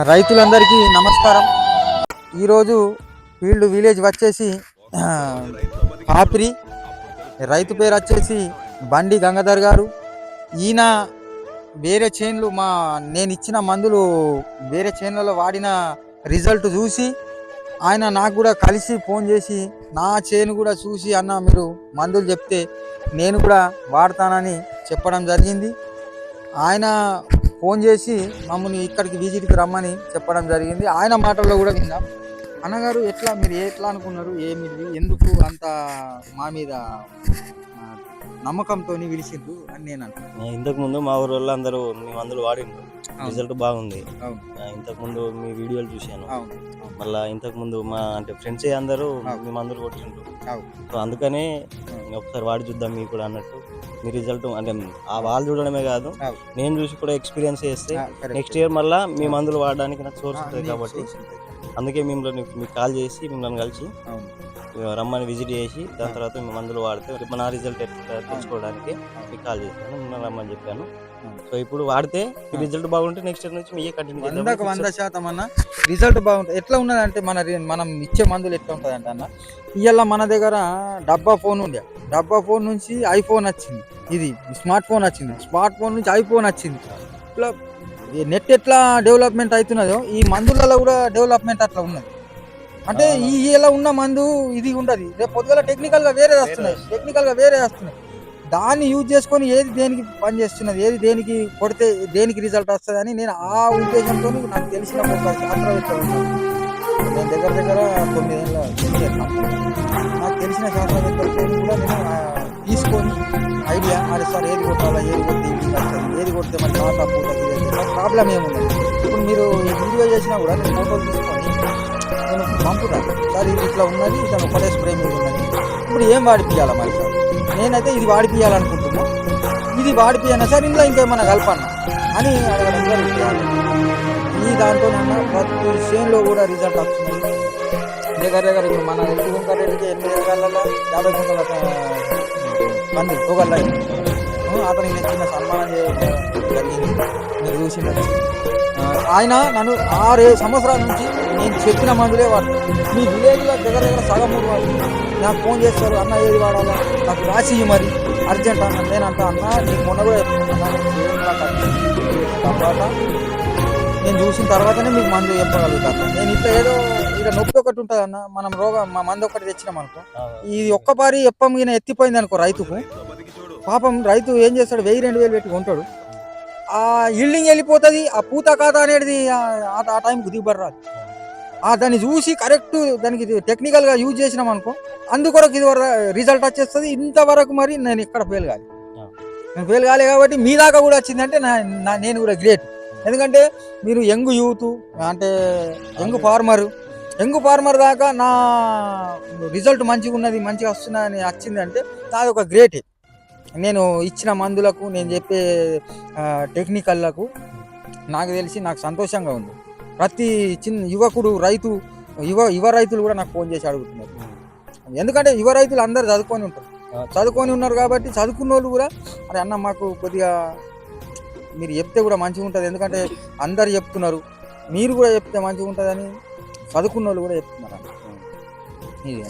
రైతులందరికీ నమస్కారం. ఈరోజు ఫీల్డ్ విలేజ్ వచ్చేసి పాపిరి, రైతు పేరు వచ్చేసి బండి గంగాధర్ గారు. ఈయన వేరే చేన్లు నేను ఇచ్చిన మందులు వేరే చేన్లలో వాడిన రిజల్ట్ చూసి ఆయన నాకు కూడా కలిసి ఫోన్ చేసి నా చేను కూడా చూసి అన్న మీరు మందులు చెప్తే నేను కూడా వాడతానని చెప్పడం జరిగింది. ఆయన ఫోన్ చేసి మమ్మల్ని ఇక్కడికి విజిట్కి రమ్మని చెప్పడం జరిగింది. ఆయన మాటల్లో కూడా విన్నాం. అన్నగారు మీరు ఎట్లా అనుకున్నారు, ఏమిది, ఎందుకు అంత మా మీద నమ్మకంతో పిలిచిండ్రు అని నేను అంటున్నాను. ఇంతకుముందు మా ఊరు వాళ్ళు అందరూ మీ మందులు వాడిండ్రు, రిజల్ట్ బాగుంది. ఇంతకుముందు మీ వీడియోలు చూశాను. మళ్ళీ ఇంతకుముందు మా ఫ్రెండ్స్ అందరూ మీ మందులు కొట్టిండ్రు. సో అందుకనే ఒకసారి వాడి చూద్దాం మీకు కూడా అన్నట్టు. మీ రిజల్ట్ ఆ వాళ్ళు చూడడమే కాదు, నేను చూసి కూడా ఎక్స్పీరియన్స్ చేస్తే నెక్స్ట్ ఇయర్ మళ్ళీ మీ మందులు వాడడానికి నాకు సోర్స్ ఉంటుంది కాబట్టి అందుకే మిమ్మల్ని మీకు కాల్ చేసి మిమ్మల్ని కలిసి రమ్మని విజిట్ చేసి దాని తర్వాత మీ మందులు వాడితే మన రిజల్ట్ తెచ్చుకోవడానికి మీకు కాల్ చేశాను, మిమ్మల్ని రమ్మని చెప్పాను. సో ఇప్పుడు వాడితే రిజల్ట్ బాగుంటే నెక్స్ట్ ఇయర్ నుంచి మీకే కంటిన్యూ 100% అన్న రిజల్ట్ బాగుంటుంది. ఎట్లా ఉన్నదంటే మనం ఇచ్చే మందులు ఎట్లా ఉంటుంది అంటే అన్న, ఇవాళ మన దగ్గర డబ్బా ఫోన్ ఉండే, డబ్బా ఫోన్ నుంచి ఐఫోన్ వచ్చింది, ఇది స్మార్ట్ ఫోన్ వచ్చింది, స్మార్ట్ ఫోన్ నుంచి ఐఫోన్ వచ్చింది. ఇట్లా నెట్ ఎట్లా డెవలప్మెంట్ అవుతున్నదో ఈ మందులలో కూడా డెవలప్మెంట్ అట్లా ఉన్నది. అంటే ఇలా ఉన్న మందు ఇది ఉండదు, రేపు పొద్దుగల టెక్నికల్గా వేరే వస్తున్నాయి. దాన్ని యూజ్ చేసుకొని ఏది దేనికి పని చేస్తున్నది, ఏది దేనికి కొడితే దేనికి రిజల్ట్ వస్తుంది అని నేను ఆ ఉద్దేశంతో నాకు తెలిసిన ఒక శాస్త్రవేత్త నేను దగ్గర 9 ఏళ్ళ నాకు తెలిసిన శాస్త్రవేత్తలతో కూడా నేను తీసుకొని ఐడియా అది సార్ ఏది కొట్టాలా, ఏది కొడితే వస్తుంది, ఏది కొడితే మన తాత పూట ప్రాబ్లం ఏముండదు. ఇప్పుడు మీరు ఈ వీడియో చేసినా కూడా నేను ఫోటోలు తీసుకొని నేను పంపుతాను, సార్ ఇది ఇట్లా ఉన్నది, ఇతను ఒకటే స్ప్రే మీద ఉన్నది, ఇప్పుడు ఏం వాడిపియాలా మరి సార్, నేనైతే ఇది వాడిపియాలనుకుంటున్నా, ఇది వాడిపియానా సార్, ఇంట్లో ఇంకేమన్నా కలపన్నా అని అడగడం జరుగుతుంది. ఈ దాంతోనన్నా ప్రతి చేనులో కూడా రిజల్ట్ వస్తుంది. దగ్గర ఇప్పుడు మన ఎల్లు గుంకారెడ్డికి 8 ఎకరాలలో 50 గుంటల మంది తోగల్ల అతనికి నేను చిన్న సన్మానం చేయడం జరిగింది, మీరు చూసినట్టు. ఆయన నన్ను 6 సంవత్సరాల నుంచి నేను చెప్పిన మందులే వాడతాను. మీ విలేజ్లో దగ్గర సగం మూడు వాళ్ళు నాకు ఫోన్ చేస్తారు, అన్న ఏది వాడాలా నాకు రాసి మరి అర్జెంట్ అన్న. నేనంటా అన్న నీకు మొన్న కూడా చెప్తున్నాను, తర్వాత నేను చూసిన తర్వాతనే మీకు మందు చెప్పగలుగుతాను. నేను ఇట్లా ఏదో ఇక నొప్పి ఒకటి ఉంటుంది అన్న, మనం మా మందు ఒకటి తెచ్చినాం అనుకో, ఇది ఒక్కపారి ఎప్పం ఈయన ఎత్తిపోయింది అనుకో రైతుకు, పాపం రైతు ఏం చేస్తాడు, 1000-2000 పెట్టి కొంటాడు, ఆ ఈల్డింగ్ వెళ్ళిపోతుంది, ఆ పూత ఖాతా అనేది ఆ టైంకి దిగుబడి రాదు. దాన్ని చూసి కరెక్ట్ దానికి టెక్నికల్గా యూజ్ చేసినాం అనుకో, అందుకొరకు ఇది రిజల్ట్ వచ్చేస్తుంది. ఇంతవరకు మరి నేను ఇక్కడ ఫెయిల్ కాలే కాబట్టి మీ దాకా కూడా వచ్చిందంటే నేను కూడా గ్రేట్. ఎందుకంటే మీరు యంగ్ యూత్ అంటే యంగ్ ఫార్మర్ దాకా నా రిజల్ట్ మంచిగా ఉన్నది, మంచిగా వస్తున్నదని వచ్చింది అంటే నాది ఒక గ్రేట్. నేను ఇచ్చిన మందులకు, నేను చెప్పే టెక్నికల్లకు నాకు తెలిసి నాకు సంతోషంగా ఉంది. ప్రతి చిన్న యువకుడు యువ రైతులు కూడా నాకు ఫోన్ చేసి అడుగుతున్నారు. ఎందుకంటే యువ రైతులు అందరు చదువుకొని ఉన్నారు కాబట్టి చదువుకున్న వాళ్ళు కూడా అరే అన్న మాకు కొద్దిగా మీరు చెప్తే కూడా మంచిగా ఉంటుంది, ఎందుకంటే అందరు చెప్తున్నారు, మీరు కూడా చెప్తే మంచిగా ఉంటుందని చదువుకున్న వాళ్ళు కూడా చెప్తున్నారు. ఇది